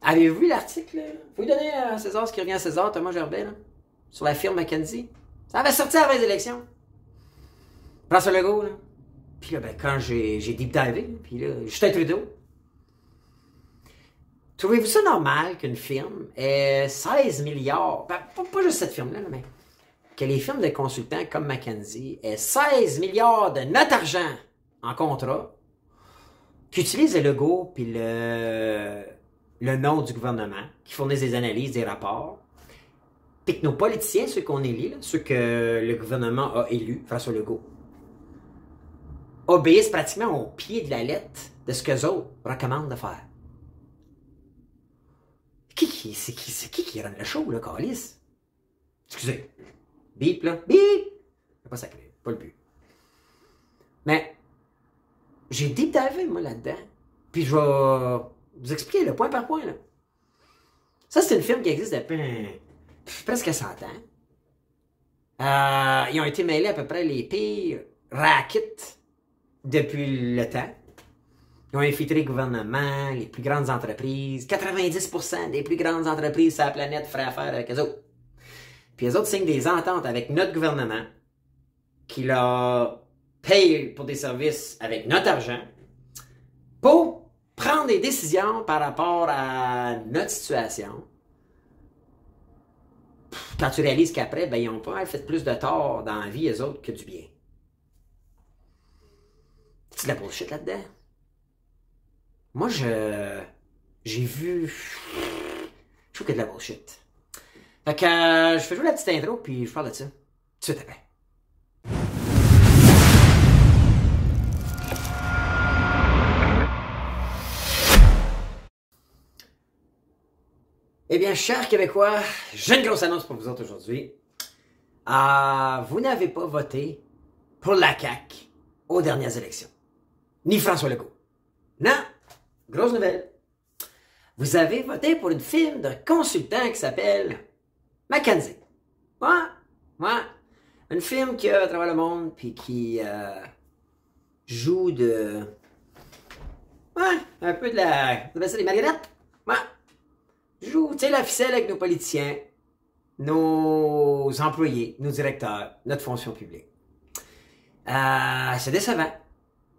Avez-vous vu l'article? Faut lui donner à César ce qui revient à César, Thomas Gerbet, là, sur la firme McKenzie. Ça avait sorti avant les élections. François Legault, là. Puis là, ben, quand j'ai deep divé, puis là, Justin Trudeau. Trouvez-vous ça normal qu'une firme ait 16 milliards, ben, pas juste cette firme-là, mais que les firmes de consultants comme McKenzie aient 16 milliards de notre argent en contrat, qui utilisent le logo puis le nom du gouvernement, qui fournissent des analyses, des rapports, puis que nos politiciens, ceux qu'on élit, là, ceux que le gouvernement a élus, François Legault, obéissent pratiquement au pied de la lettre de ce qu'eux autres recommandent de faire. C'est qui run le show, là, câlisse? Excusez. Bip, là. Bip! C'est pas sacré. Pas le but. Mais, j'ai deep divé, moi, là-dedans. Puis je vais vous expliquer, le point par point, là. Ça, c'est une firme qui existe depuis presque 100 ans. Ils ont été mêlés à peu près les pires rackets depuis le temps. Ils ont infiltré le gouvernement, les plus grandes entreprises. 90% des plus grandes entreprises sur la planète feraient affaire avec eux autres. Puis eux autres signent des ententes avec notre gouvernement qui leur paye pour des services avec notre argent pour prendre des décisions par rapport à notre situation. Quand tu réalises qu'après, ben, ils ont pas fait plus de tort dans la vie, eux autres, que du bien. C'est de la bullshit là-dedans. Moi, j'ai vu... Je trouve qu'il y a de la bullshit. Fait que je fais jouer la petite intro, puis je parle de ça tout de suite après. Eh bien, chers Québécois, j'ai une grosse annonce pour vous autres aujourd'hui. Vous n'avez pas voté pour la CAQ aux dernières élections. Ni François Legault. Non! Grosse nouvelle. Vous avez voté pour une firme de consultants qui s'appelle McKenzie. Ouais. Une firme qui a à travers le monde puis qui joue de... Ouais, un peu de la... Vous appelez ça des marionnettes? Ouais. Joue, tu sais, la ficelle avec nos politiciens, nos employés, nos directeurs, notre fonction publique. C'est décevant.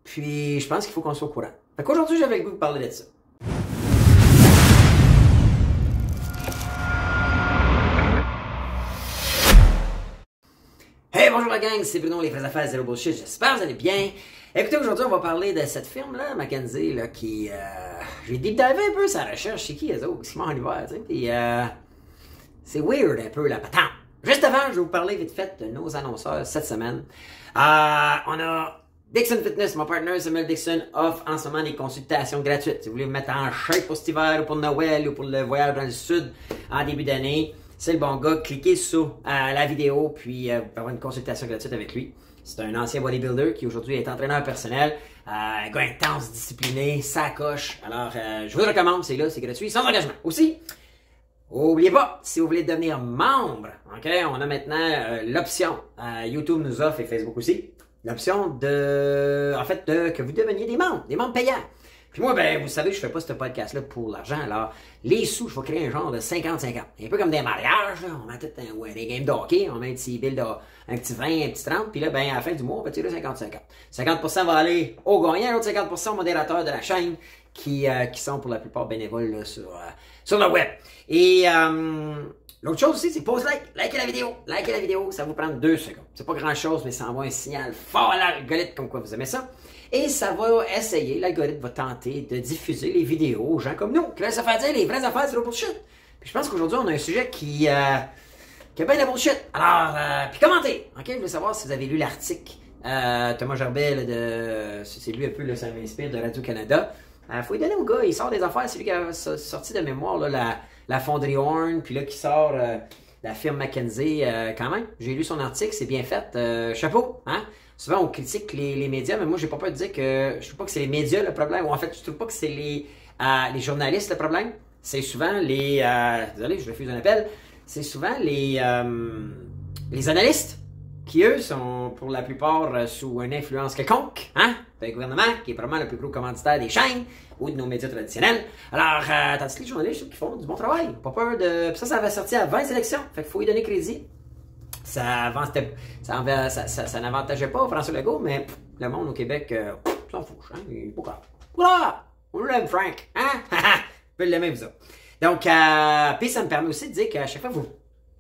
Puis, je pense qu'il faut qu'on soit au courant. Fait qu'aujourd'hui, j'avais le goût de parler de ça. Hey, bonjour la gang, c'est Bruno, les vraies affaires zéro bullshit, j'espère que vous allez bien. Écoutez, aujourd'hui, on va parler de cette firme-là, McKenzie, là, qui... j'ai deep divé un peu sa recherche, c'est qui, eux autres, Simon Oliver, tu sais, puis c'est weird un peu, la patente. Juste avant, je vais vous parler vite fait de nos annonceurs cette semaine. On a Dixon Fitness, mon partenaire Samuel Dixon, offre en ce moment des consultations gratuites. Si vous voulez vous mettre en shape pour cet hiver, ou pour Noël, ou pour le voyage dans le sud en début d'année, c'est le bon gars. Cliquez sur la vidéo, puis vous pouvez avoir une consultation gratuite avec lui. C'est un ancien bodybuilder qui aujourd'hui est entraîneur personnel, un gars intense, discipliné, sacoche. Alors, je vous le recommande, c'est là, c'est gratuit, sans engagement. Aussi, n'oubliez pas, si vous voulez devenir membre, ok, on a maintenant l'option, YouTube nous offre et Facebook aussi, l'option de, en fait, que vous deveniez des membres payants. Puis moi, ben, vous savez, je fais pas ce podcast-là pour l'argent. Alors, les sous, je vais créer un genre de 50-50. Un peu comme des mariages, là. On met tout des games de hockey, on met un petit bill un petit 20, un petit 30, puis là, ben, à la fin du mois, on va tirer 50-50. 50% va aller au gagnant, l'autre 50% aux modérateurs de la chaîne, qui sont pour la plupart bénévoles, là, sur le web. Et, l'autre chose aussi, c'est pause likez la vidéo, ça va vous prendre 2 secondes. C'est pas grand chose, mais ça envoie un signal fort à l'algorithme comme quoi vous aimez ça. Et ça va essayer, l'algorithme va tenter de diffuser les vidéos aux gens comme nous, qui laissent se faire dire les vraies affaires zéro bullshit. Puis je pense qu'aujourd'hui, on a un sujet qui a bien de la bullshit. Alors, puis commentez, ok? Je veux savoir si vous avez lu l'article Thomas Gerbet, c'est lui un peu, là, ça m'inspire, de Radio-Canada. Faut lui donner au gars, il sort des affaires, c'est lui qui a sorti de mémoire là, la fonderie Horn, puis là qui sort la firme McKenzie quand même. J'ai lu son article, c'est bien fait, chapeau, hein? Souvent, on critique les médias, mais moi, j'ai pas peur de dire que je trouve pas que c'est les médias le problème, ou en fait, je trouve pas que c'est les journalistes le problème. C'est souvent désolé, je refuse un appel. C'est souvent les analystes qui eux sont pour la plupart sous une influence quelconque, hein, d'un gouvernement qui est probablement le plus gros commanditaire des chaînes ou de nos médias traditionnels. Alors, tandis que les journalistes qui font du bon travail, pas peur de... Puis ça avait sorti à 20 élections, fait qu'il faut y donner crédit. Ça n'avantageait pas François Legault, mais le monde au Québec s'en fout, hein, il est pas grave. Voilà! On l'aime, Frank, hein? Vous pouvez l'aimer, vous autres. Donc, puis ça me permet aussi de dire qu'à chaque fois que vous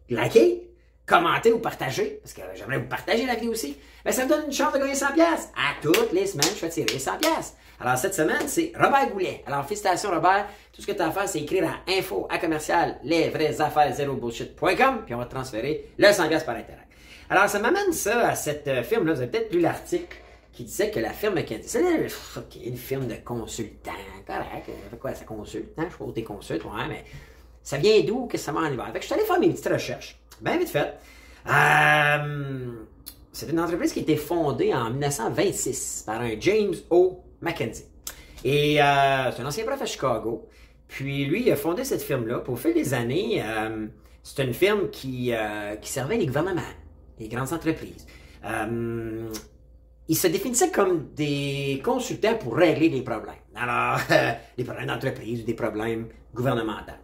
likez, commentez ou partagez, parce que j'aimerais vous partager la vidéo aussi, ben ça me donne une chance de gagner 100$. À toutes les semaines, je fais tirer 100$. Alors, cette semaine, c'est Robert Goulet. Alors, félicitations, Robert. Tout ce que tu as à faire, c'est écrire à info@lesvraiesaffaires0bullshit.com, puis on va te transférer le 100$ par Interact. Alors, ça m'amène ça à cette firme-là. Vous avez peut-être lu l'article qui disait que la firme McKinsey, c'est une firme de consultants. Correct, ça fait quoi, ça consulte? Hein? Je sais pas où t'es consultes, ouais, mais ça vient d'où que ça m'en hiver? Fait que je suis allé faire mes petites recherches. Bien vite fait. C'est une entreprise qui a été fondée en 1926 par un James O. McKinsey. Et c'est un ancien prof à Chicago. Puis lui, il a fondé cette firme-là. Pour au fil des années, c'est une firme qui servait les gouvernements, les grandes entreprises. Ils se définissaient comme des consultants pour régler des problèmes. Alors, des problèmes d'entreprise ou des problèmes gouvernementaux.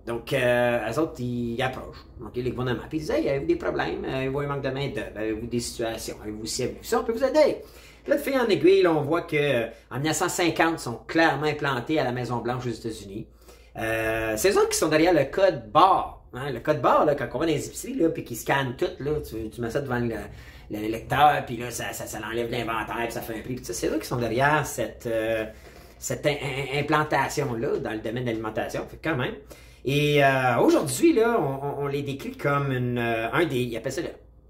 Donc, eux autres, ils approchent les gouvernements. Puis ils disent, hey, avez-vous des problèmes? Avez-vous un manque de main-d'œuvre? Avez-vous des situations? Avez-vous ci, avez-vous ça? On peut vous aider. Puis là, de fil en aiguille, là, on voit qu'en 1950, ils sont clairement implantés à la Maison-Blanche aux États-Unis. C'est eux autres qui sont derrière le code barre. Hein? Le code barre, là, quand on va dans les épiceries, là, puis qu'ils scannent tout, là, tu mets ça devant le lecteur, puis là, ça enlève l'inventaire, puis ça fait un prix. C'est eux qui sont derrière cette implantation-là dans le domaine de l'alimentation, quand même. Et aujourd'hui, là, on les décrit comme ils appellent ça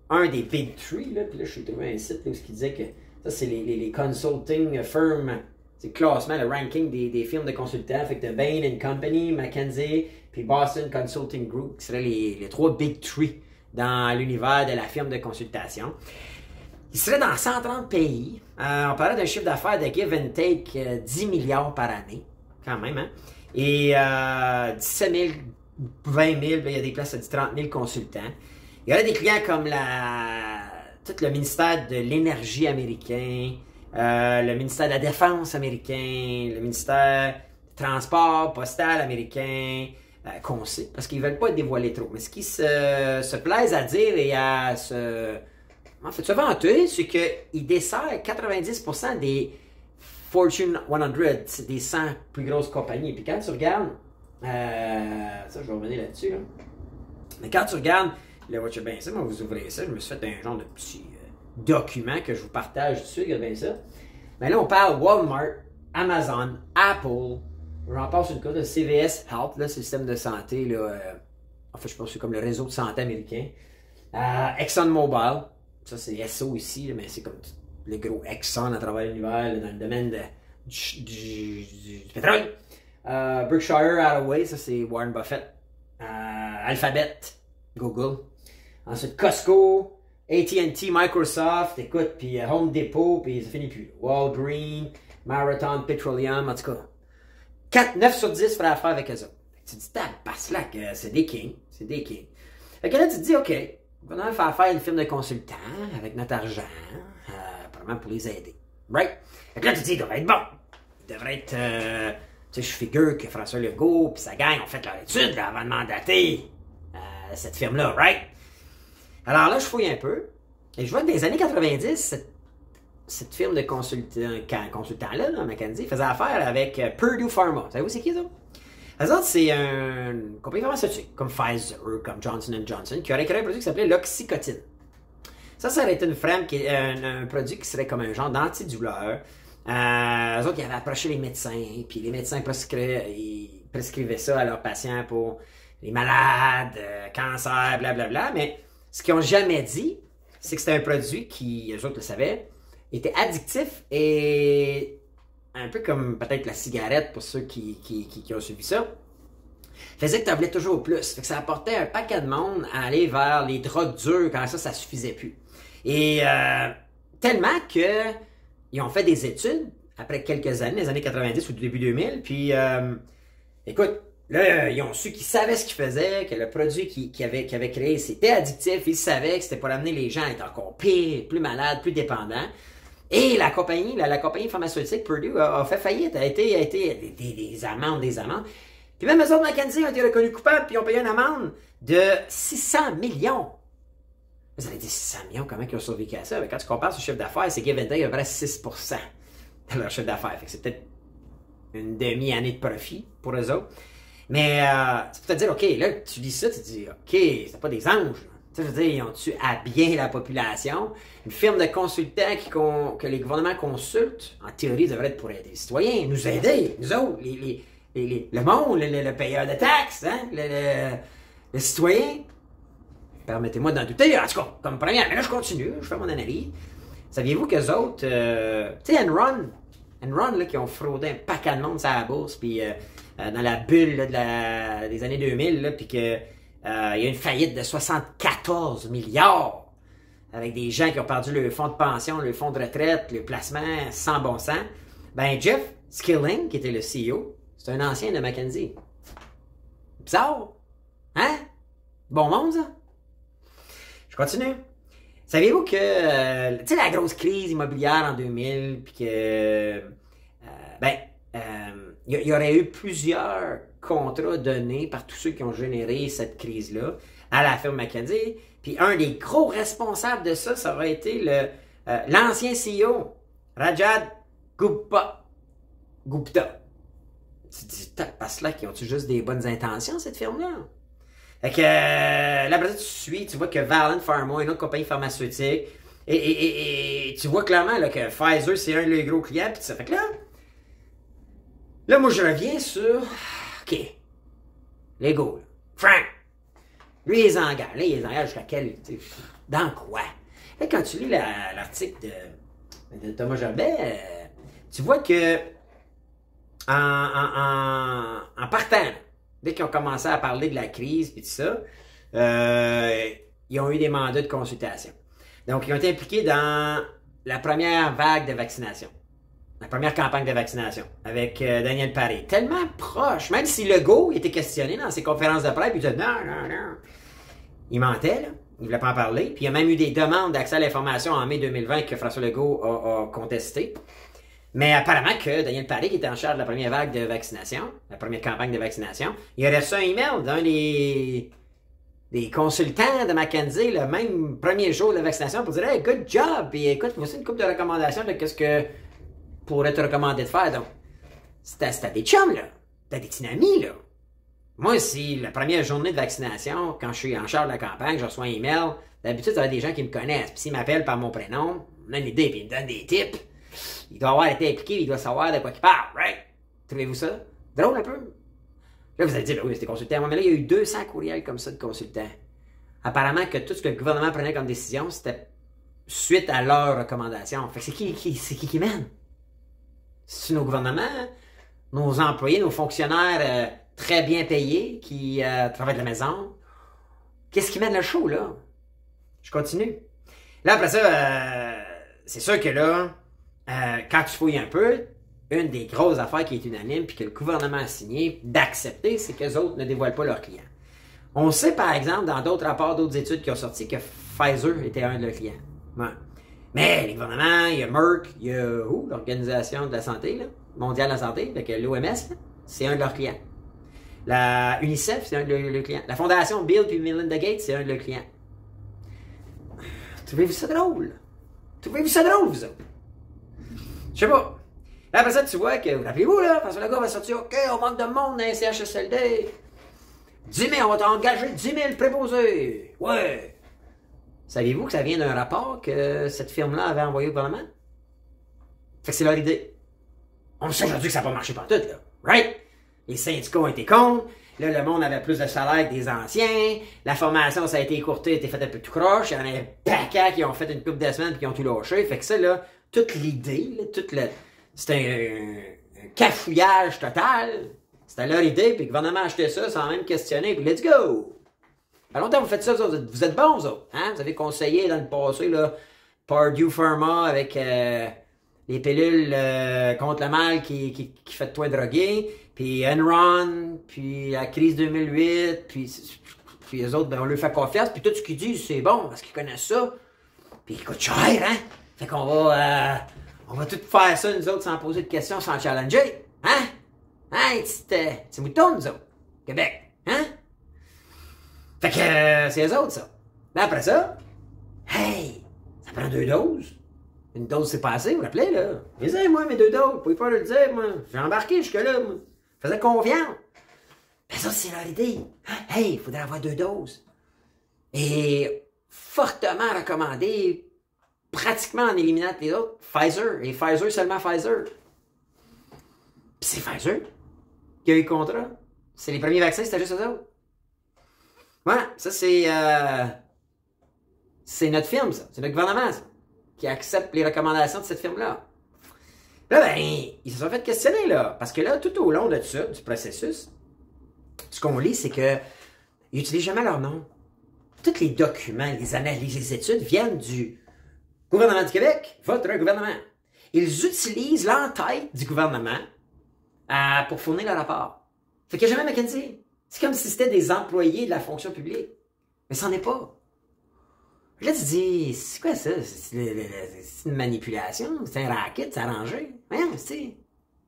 un des Big Three, là, puis là, je suis trouvé un site là, où qui disait que ça, c'est les consulting firms, c'est le classement, le ranking des firmes de consultants, fait que de Bain & Company, McKinsey, puis Boston Consulting Group, qui seraient les trois Big Three dans l'univers de la firme de consultation. Il serait dans 130 pays. On parlait d'un chiffre d'affaires de give and take 10 milliards par année, quand même, hein? Et 17 000, 20 000, il y a des places à 30 000 consultants. Il y aurait des clients comme tout le ministère de l'Énergie américain, le ministère de la Défense américain, le ministère du Transport postal américain, qu'on sait, parce qu'ils ne veulent pas dévoiler trop. Mais ce qu'ils se plaisent à dire et à se vanter, c'est qu'ils desserrent 90% des Fortune 100, des 100 plus grosses compagnies. Puis quand tu regardes, ça je vais revenir là-dessus, là. Mais quand tu regardes, là, watch bien ça, moi vous ouvrez ça, je me suis fait un genre de petit document que je vous partage dessus, regardez bien ça. Mais là, on parle Walmart, Amazon, Apple, j'en passe une code de CVS Health, là, c'est le système de santé, là, en fait, je pense que c'est comme le réseau de santé américain. ExxonMobil, ça c'est SO ici, là, mais c'est comme le gros Exxon à travers l'univers, dans le domaine du pétrole. Berkshire Hathaway, ça c'est Warren Buffett. Alphabet, Google. Ensuite, Costco, AT&T, Microsoft, écoute, puis Home Depot, puis ça finit plus. Walgreens, Marathon Petroleum, en tout cas. 9 sur 10 ferait affaire avec eux autres. Tu te dis, passe là, que c'est des kings. C'est des kings. Fait que là, tu te dis, OK, on va faire affaire à une firme de consultants avec notre argent, probablement pour les aider. Right? Fait que là, tu te dis, il devrait être bon. Il devrait être. Tu sais, je figure que François Legault puis sa gang ont fait leur étude là, avant de mandater cette firme-là, right? Alors là, je fouille un peu. Et je vois que dans les années 90, cette firme de consultants-là, McKinsey, faisait affaire avec Purdue Pharma. Savez-vous c'est qui, ça? Eux autres, c'est une compagnie pharmaceutique, comme Pfizer, comme Johnson & Johnson, qui aurait créé un produit qui s'appelait l'oxycodone. Ça aurait été un produit qui serait comme un genre d'antidouleur. Eux autres, ils avaient approché les médecins, puis les médecins prescrivaient ça à leurs patients pour les malades, cancer, blablabla. Mais ce qu'ils n'ont jamais dit, c'est que c'était un produit qui, eux autres le savaient, était addictif et un peu comme peut-être la cigarette pour ceux qui ont suivi ça, faisait que tu en voulais toujours plus. Fait que ça apportait un paquet de monde à aller vers les drogues dures quand ça suffisait plus. Et tellement que ils ont fait des études après quelques années, les années 90 ou début 2000, puis écoute, Là, ils ont su qu'ils savaient ce qu'ils faisaient, que le produit qu'ils avaient créé, c'était addictif. Ils savaient que c'était pour amener les gens à être encore pires, plus malades, plus dépendants. Et la compagnie pharmaceutique Purdue a fait faillite, a été des amendes. Puis même eux autres, McKinsey, ont été reconnus coupables, puis ont payé une amende de 600 millions. Vous allez dire 600 millions, comment ils ont survécu à ça? Mais quand tu compares ce chiffre d'affaires, c'est Give and Take à peu près 6% de leur chiffre d'affaires. Fait que c'est peut-être une demi-année de profit pour eux autres. Mais c'est pour te dire, OK, là, tu lis ça, tu te dis, OK, c'est pas des anges. Tu sais, je veux dire, ils ont tué à bien la population. Une firme de consultants que les gouvernements consultent, en théorie, devrait être pour aider les citoyens, nous aider, nous autres, le monde, le payeur de taxes, hein, le citoyen. Permettez-moi d'en douter. En tout cas, comme première, mais là, je continue, je fais mon analyse. Saviez-vous qu'eux autres, tu sais, Enron, là, qui ont fraudé un paquet de monde sur la bourse, puis dans la bulle là, des années 2000, là, puis que il y a une faillite de 74 milliards avec des gens qui ont perdu le fonds de pension, le fonds de retraite, le placement sans bon sens. Ben, Jeff Skilling, qui était le CEO, c'est un ancien de McKinsey. Bizarre. Hein? Bon monde, ça? Je continue. Saviez-vous que, tu sais, la grosse crise immobilière en 2000, puis que, il y aurait eu plusieurs contrats donnés par tous ceux qui ont généré cette crise-là à la firme McKinsey. Puis un des gros responsables de ça, ça aurait été l'ancien CEO, Rajat Gupta. Tu te dis, parce là, qui ont-tu juste des bonnes intentions, cette firme-là? Fait que, là, après ça, tu suis, tu vois que Valent Pharma, une autre compagnie pharmaceutique, et tu vois clairement là, que Pfizer, c'est un de leurs gros clients, puis ça fait que là, moi, je reviens sur, OK, Lego, là. Frank, lui, il les engage. Là, il les engage jusqu'à quel, dans quoi? Là, quand tu lis l'article de Thomas Gerbet, tu vois que, en partant, dès qu'ils ont commencé à parler de la crise et tout ça, ils ont eu des mandats de consultation. Donc, ils ont été impliqués dans la première vague de vaccination. La première campagne de vaccination avec Daniel Paré. Tellement proche, même si Legault était questionné dans ses conférences de presse, puis il disait non. Il mentait, là. Il ne voulait pas en parler. Puis il y a même eu des demandes d'accès à l'information en mai 2020 que François Legault a contesté. Mais apparemment que Daniel Paré, qui était en charge de la première vague de vaccination, la première campagne de vaccination, il a reçu un email d'un des consultants de McKinsey, le même premier jour de la vaccination, pour dire « Hey, good job! Puis écoute, voici une couple de recommandations de qu'est-ce que pourrait te recommander de faire. » Donc, c'était des chums, là. C'était des petits amis, là. Moi, si la première journée de vaccination, quand je suis en charge de la campagne, je reçois un email, d'habitude, ça va être des gens qui me connaissent. Puis s'ils m'appellent par mon prénom, on a une idée, puis ils me donnent des tips. Il doit avoir été impliqué, il doit savoir de quoi il parle, right? Trouvez-vous ça? Drôle un peu? Là, vous allez dire, oui, c'était consultant. Mais là, il y a eu 200 courriels comme ça de consultants. Apparemment que tout ce que le gouvernement prenait comme décision, c'était suite à leurs recommandations. Fait que c'est qui mène? C'est nos gouvernements, nos employés, nos fonctionnaires très bien payés qui travaillent de la maison. Qu'est-ce qui mène le show, là? Je continue. Là, après ça, c'est sûr que là, quand tu fouilles un peu, une des grosses affaires qui est unanime puis que le gouvernement a signé d'accepter, c'est qu'eux autres ne dévoilent pas leurs clients. On sait, par exemple, dans d'autres rapports, d'autres études qui ont sorti, que Pfizer était un de leurs clients. Ouais. Mais les gouvernements, il y a Merck, il y a l'Organisation de la santé, là, mondiale de la santé, donc l'OMS, c'est un de leurs clients. La UNICEF, c'est un de leurs clients. La Fondation Bill puis Melinda Gates, c'est un de leurs clients. Trouvez-vous ça drôle? Trouvez-vous ça drôle, vous autres? Je sais pas. Là, après ça, tu vois que, rappelez-vous, là, François Legault va sortir, OK, on manque de monde dans les CHSLD. 10 000, on va t'engager 10 000 préposés. Ouais. Saviez-vous que ça vient d'un rapport que cette firme-là avait envoyé au gouvernement? Fait que c'est leur idée. On sait aujourd'hui que ça n'a pas marché partout, là. Right? Les syndicats ont été contre. Là, le monde avait plus de salaire que des anciens. La formation, ça a été écourtée, a été faite un peu tout croche. Il y en a un paquet qui ont fait une couple de semaines et qui ont tout lâché. Fait que ça, là, toute l'idée, c'était un cafouillage total. C'était leur idée, puis le gouvernement a acheté ça sans même questionner, puis let's go! À longtemps, vous faites ça, vous êtes bons, vous autres. Hein? Vous avez conseillé dans le passé, là, Purdue Pharma avec les les pilules contre le mal qui fait de toi droguer, puis Enron, puis la crise 2008, puis les autres, ben, on leur fait confiance, puis tout ce qu'ils disent, c'est bon, parce qu'ils connaissent ça. Puis ils coûtent cher, hein? Fait qu'on va tout faire ça, nous autres, sans poser de questions, sans challenger. Hein? Hein? C'est mouton, nous autres. Québec. Hein? Fait que c'est eux autres, ça. Mais après ça, hey! Ça prend 2 doses. Une dose, c'est pas assez, vous vous rappelez, là? Lisez, moi, mes 2 doses. Vous pouvez pas le dire, moi. J'ai embarqué jusque-là, moi. Faisais confiance. Mais ça, c'est leur idée. Hey, il faudrait avoir 2 doses. Et fortement recommandé, pratiquement en éliminant les autres, Pfizer. Et Pfizer, seulement Pfizer. Puis c'est Pfizer qui a eu le contrat. C'est les premiers vaccins, c'était juste eux autres. Ouais, ça c'est notre firme, ça. C'est notre gouvernement, ça, qui accepte les recommandations de cette firme-là. Là, ben, ils se sont fait questionner, là. Parce que là, tout au long de ça, du processus, ce qu'on lit, c'est que ils n'utilisent jamais leur nom. Tous les documents, les analyses, les études viennent du gouvernement du Québec, votre gouvernement. Ils utilisent l'entête du gouvernement pour fournir le rapport. Fait qu'il n'y a jamais McKinsey. C'est comme si c'était des employés de la fonction publique. Mais ça n'en est pas. Là, tu te dis, c'est quoi ça? C'est une manipulation? C'est un racket? C'est arrangé? Voyons, c'est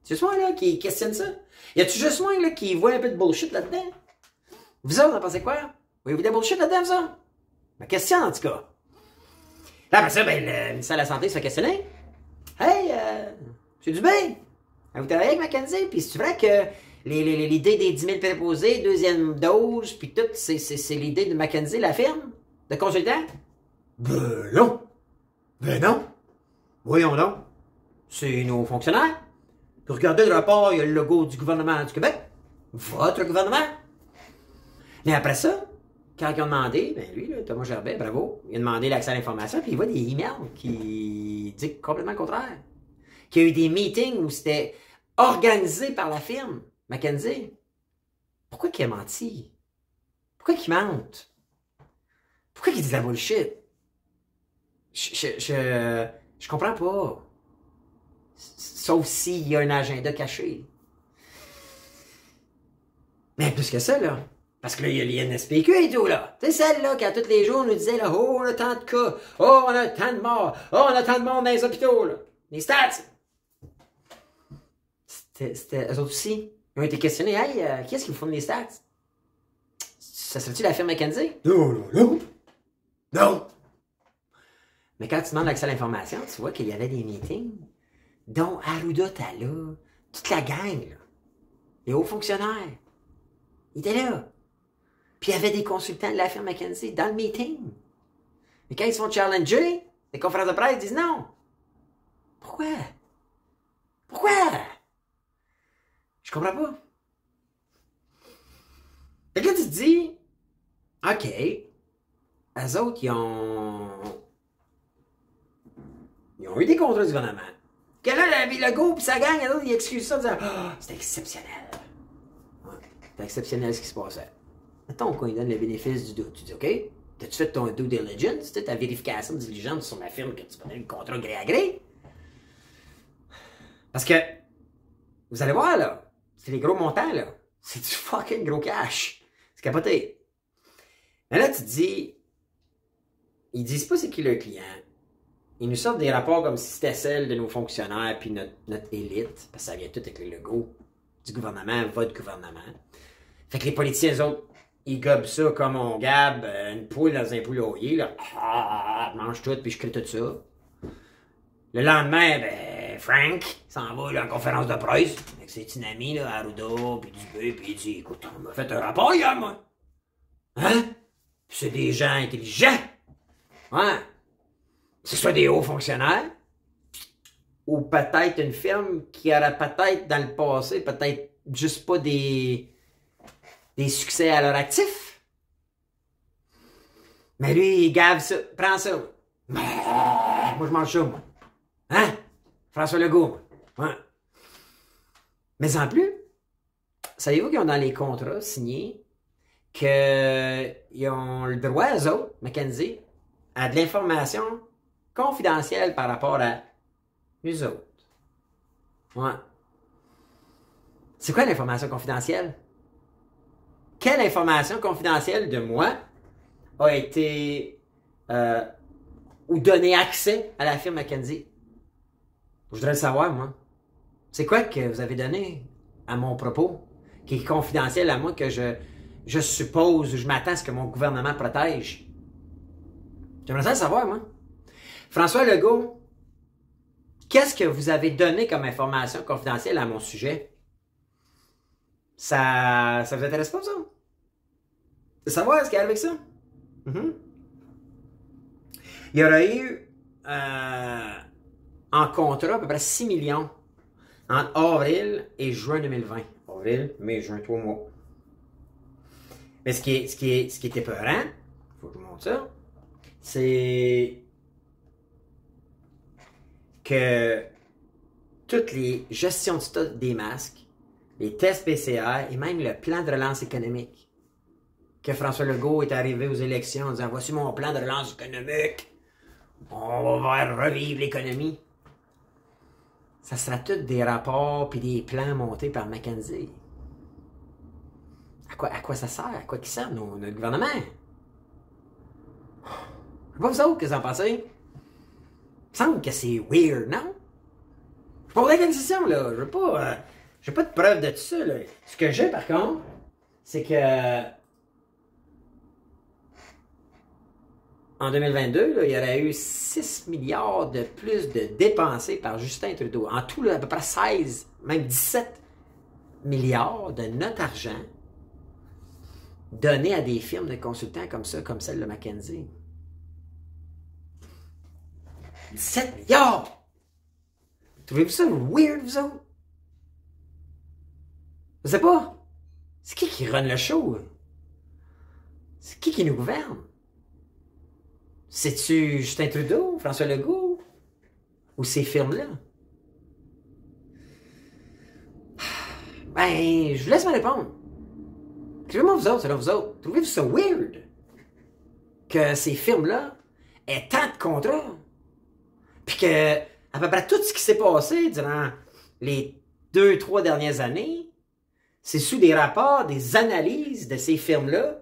juste moi, là, qui questionne ça. Y a-tu juste moi, là, qui voit un peu de bullshit là-dedans? Vous autres, vous en pensez quoi? Voyez-vous des bullshit là-dedans, ça? Ma question, en tout cas. Là, après ça, ben, le ministère de la Santé se fait questionner. Hey, M. Dubé, vous travaillez avec McKinsey, puis c'est vrai que l'idée des 10 000 préposés, deuxième dose, puis tout, c'est l'idée de McKinsey, la firme, de consultant? Ben non! Ben non! Voyons donc. C'est nos fonctionnaires. Puis regardez le rapport, il y a le logo du gouvernement du Québec. Votre gouvernement. Mais après ça, quand ils ont demandé, ben lui, là, Thomas Gerbet, bravo, il a demandé l'accès à l'information, puis il voit des emails qui disent complètement le contraire. Qu'il y a eu des meetings où c'était organisé par la firme, McKinsey. Pourquoi qu'il a menti? Pourquoi qu'il mente? Pourquoi qu'il dit de la bullshit? Je comprends pas. Sauf s'il y a un agenda caché. Mais plus que ça, là. Parce que là, il y a l'INSPQ et tout, là. C'est celle-là qui, à tous les jours, nous disait, là, oh, on a tant de cas. Oh, on a tant de morts. Oh, on a tant de morts dans les hôpitaux, là. Les stats. C'était eux autres aussi. Ils ont été questionnés. Hey, qui est-ce qui vous fournit les stats? Ça serait-tu la firme McKinsey? Non. Non. Mais quand tu demandes l'accès à l'information, tu vois qu'il y avait des meetings, dont Arruda Tala, toute la gang, là, les hauts fonctionnaires, ils étaient là. Puis il y avait des consultants de la firme McKinsey dans le meeting. Mais quand ils se font challenger, les conférences de presse disent non. Pourquoi? Pourquoi? Je comprends pas. Fait que là, tu te dis, OK, eux autres, ils ont eu des contrats du gouvernement. Que là, le Legault puis sa gang, eux autres, ils excusent ça en disant, ah, c'est exceptionnel. Ouais, c'est exceptionnel ce qui se passait. Mettons qu'on lui donne le bénéfice du doute. Tu dis, OK, t'as-tu fait ton due diligence, ta vérification diligente sur ma firme que tu connais le contrat gré à gré? Parce que, vous allez voir, là, c'est les gros montants, là. C'est du fucking gros cash. C'est capoté. Mais là, tu te dis, ils disent pas c'est qui le client. Ils nous sortent des rapports comme si c'était celle de nos fonctionnaires puis notre élite, parce que ça vient tout avec le logo du gouvernement, votre gouvernement. Fait que les politiciens, eux autres, ils gobent ça comme on gabe une poule dans un poulailler, là. Ah, mange tout, puis je crée tout ça. Le lendemain, ben, Frank s'en va là, en conférence de presse avec ses petits amis, là, Arruda, puis Dubé, puis il dit, écoute, on m'a fait un rapport hier, moi. Hein? Puis c'est des gens intelligents. Ouais. Que ce soit des hauts fonctionnaires, ou peut-être une firme qui aurait peut-être dans le passé, peut-être juste pas des succès à leur actif. Mais lui, il gave ça, prends ça. Moi, je mange ça, moi. Hein? François Legault, moi. Ouais. Mais en plus, savez-vous qu'ils ont dans les contrats signés qu'ils ont le droit, eux autres, McKinsey, à de l'information confidentielle par rapport à nous autres. Ouais. C'est quoi l'information confidentielle? Quelle information confidentielle de moi a été ou donné accès à la firme McKinsey? Je voudrais le savoir, moi. C'est quoi que vous avez donné à mon propos, qui est confidentiel à moi, que je suppose ou je m'attends à ce que mon gouvernement protège? J'aimerais ça le savoir, moi. François Legault, qu'est-ce que vous avez donné comme information confidentielle à mon sujet? Ça vous intéresse pas, ça? De savoir ce qu'il y a avec ça? Mm-hmm. Il y aurait eu en contrat à peu près 6 millions entre avril et juin 2020. Avril, mai, juin, 3 mois. Mais ce qui est épeurant, faut que je vous montre ça, c'est que toutes les gestions de stock des masques, les tests PCR et même le plan de relance économique, que François Legault est arrivé aux élections en disant « Voici mon plan de relance économique, on va faire revivre l'économie ». Ça sera tous des rapports puis des plans montés par McKinsey. À quoi ça sert? À quoi qui sert notre gouvernement? Je sais pas vous autres, qu'est-ce que vous en pensez? Il me semble que c'est weird, non? Je pose la question, là. Je veux pas de preuve de tout ça, là. Ce que j'ai, par contre, c'est que en 2022, là, il y aurait eu 6 milliards de plus de dépensés par Justin Trudeau. En tout, là, à peu près 16, même 17 milliards de notre argent donné à des firmes de consultants comme ça, comme celle de McKinsey. 17 milliards! Trouvez-vous ça weird, vous autres? Je sais pas. C'est qui run le show? C'est qui nous gouverne? C'est-tu Justin Trudeau, François Legault? Ou ces firmes-là? Ben, je vous laisse me répondre. Écrivez-moi vous autres, selon vous autres. Trouvez-vous ça weird que ces firmes-là aient tant de contrats? Puis que, à peu près tout ce qui s'est passé durant les 2-3 dernières années, c'est sous des rapports, des analyses de ces firmes-là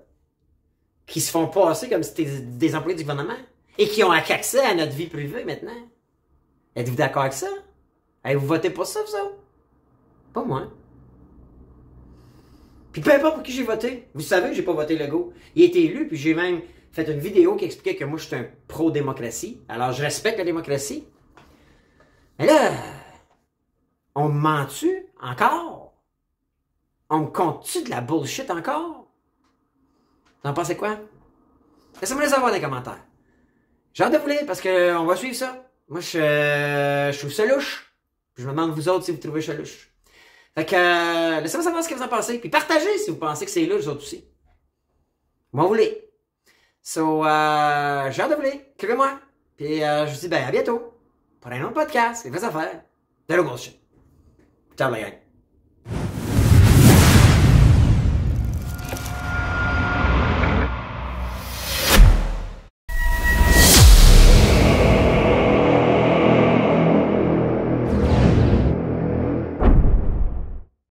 qui se font passer comme si c'était des employés du gouvernement et qui ont accès à notre vie privée maintenant. Êtes-vous d'accord avec ça? Avez-vous voté pour ça, vous autres? Pas moi. Puis peu importe pour qui j'ai voté. Vous savez que j'ai pas voté Legault. Il a été élu, puis j'ai même fait une vidéo qui expliquait que moi, je suis un pro-démocratie. Alors, je respecte la démocratie. Mais là, on me ment-tu encore? On me compte-tu de la bullshit encore? Vous en pensez quoi? Laissez-moi les savoir dans les commentaires. J'ai hâte de vous lire parce qu'on va suivre ça. Moi, je trouve ça louche. Puis je me demande vous autres si vous trouvez ça louche. Fait que, laissez-moi savoir ce que vous en pensez. Puis partagez si vous pensez que c'est louche, vous autres aussi. Moi, vous voulez. So, j'ai hâte de vous lire. Écrivez-moi. Puis je vous dis, ben, à bientôt. Pour un autre podcast. Les vraies affaires. De la bullshit. Ciao, la gang.